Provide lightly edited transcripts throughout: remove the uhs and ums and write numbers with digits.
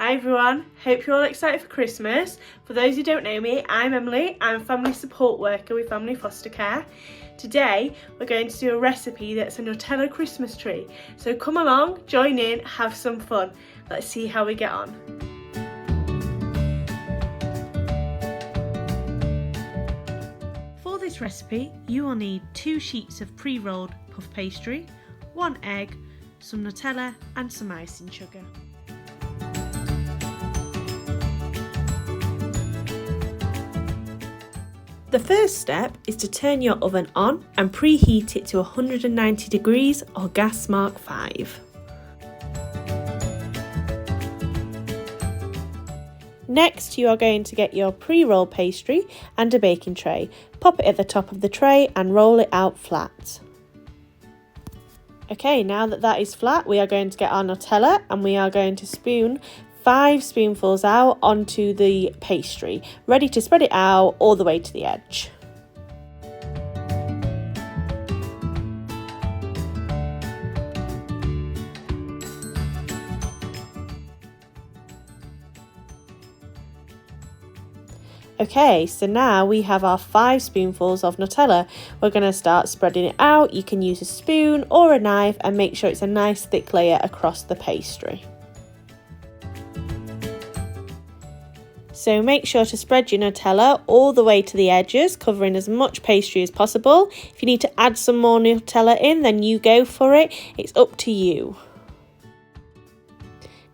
Hi everyone, hope you're all excited for Christmas. For those who don't know me, I'm Emily. I'm a family support worker with Family Foster Care. Today we're going to do a recipe that's a Nutella Christmas tree. So come along, join in, have some fun. Let's see how we get on. For this recipe, you will need 2 sheets of pre-rolled puff pastry, 1 egg, some Nutella and some icing sugar. The first step is to turn your oven on and preheat it to 190 degrees or gas mark 5. Next, you are going to get your pre-rolled pastry and a baking tray. Pop it at the top of the tray and roll it out flat. Okay, now that is flat, we are going to get our Nutella and we are going to spoon 5 spoonfuls out onto the pastry, ready to spread it out all the way to the edge. Okay, so now we have our 5 spoonfuls of Nutella. We're going to start spreading it out. You can use a spoon or a knife and make sure it's a nice thick layer across the pastry. So make sure to spread your Nutella all the way to the edges, covering as much pastry as possible. If you need to add some more Nutella in, then you go for it. It's up to you.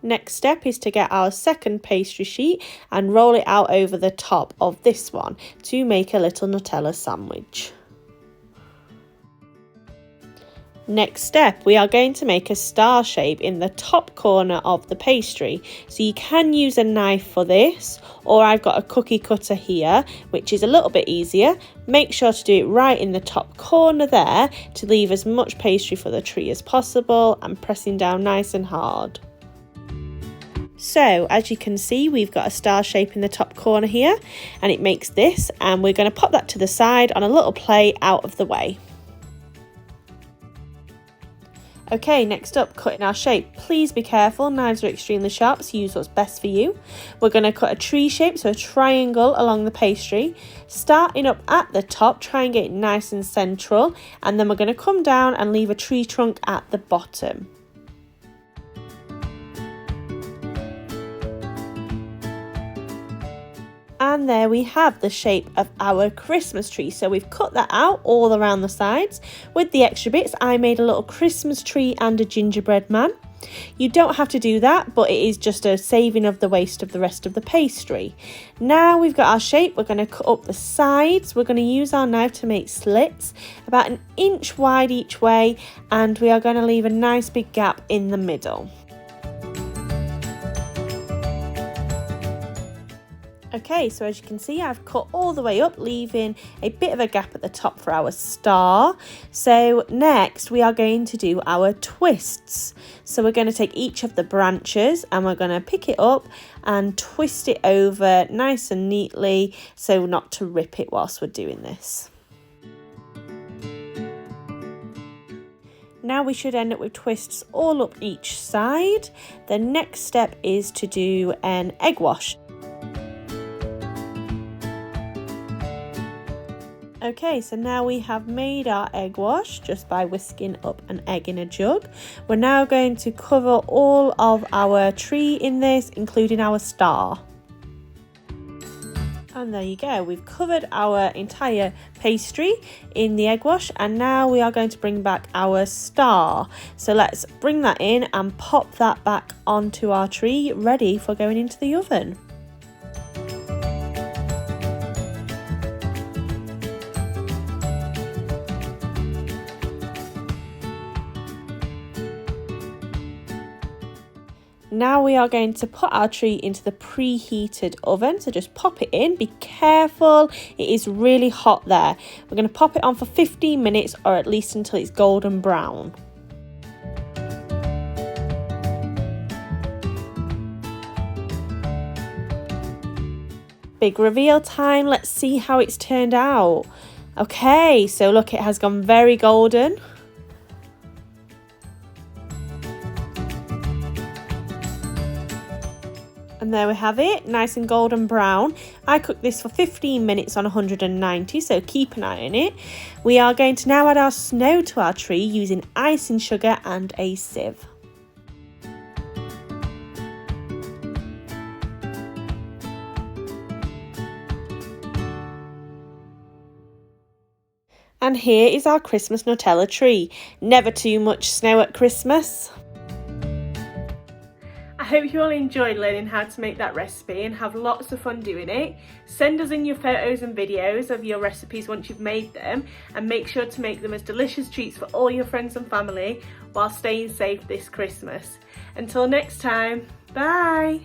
Next step is to get our second pastry sheet and roll it out over the top of this one to make a little Nutella sandwich. Next step, we are going to make a star shape in the top corner of the pastry. So you can use a knife for this, or I've got a cookie cutter here, which is a little bit easier. Make sure to do it right in the top corner there to leave as much pastry for the tree as possible and pressing down nice and hard. So as you can see, we've got a star shape in the top corner here and it makes this, and we're going to pop that to the side on a little plate out of the way. Okay, next up, cutting our shape. Please be careful, knives are extremely sharp, so use what's best for you. We're going to cut a tree shape, so a triangle along the pastry. Starting up at the top, try and get it nice and central, and then we're going to come down and leave a tree trunk at the bottom. And there we have the shape of our Christmas tree. So we've cut that out all around the sides. With the extra bits, I made a little Christmas tree and a gingerbread man. You don't have to do that, but it is just a saving of the waste of the rest of the pastry. Now we've got our shape, we're going to cut up the sides. We're going to use our knife to make slits about 1 inch wide each way, and we are going to leave a nice big gap in the middle. Okay, so as you can see, I've cut all the way up, leaving a bit of a gap at the top for our star. So next we are going to do our twists. So we're going to take each of the branches and we're going to pick it up and twist it over nice and neatly, so not to rip it whilst we're doing this. Now we should end up with twists all up each side. The next step is to do an egg wash. Okay, so now we have made our egg wash just by whisking up an egg in a jug. We're now going to cover all of our tree in this, including our star. And there you go, we've covered our entire pastry in the egg wash, and now we are going to bring back our star. So let's bring that in and pop that back onto our tree, ready for going into the oven. Now we are going to put our tree into the preheated oven, so just pop it in. Be careful, it is really hot there. We're going to pop it on for 15 minutes or at least until it's golden brown. Big reveal time, let's see how it's turned out. Okay, so look, it has gone very golden. And there we have it, nice and golden brown. I cooked this for 15 minutes on 190, so keep an eye on it. We are going to now add our snow to our tree using icing sugar and a sieve. And here is our Christmas Nutella tree. Never too much snow at Christmas. I hope you all enjoyed learning how to make that recipe and have lots of fun doing it. Send us in your photos and videos of your recipes once you've made them, and make sure to make them as delicious treats for all your friends and family while staying safe this Christmas. Until next time, bye!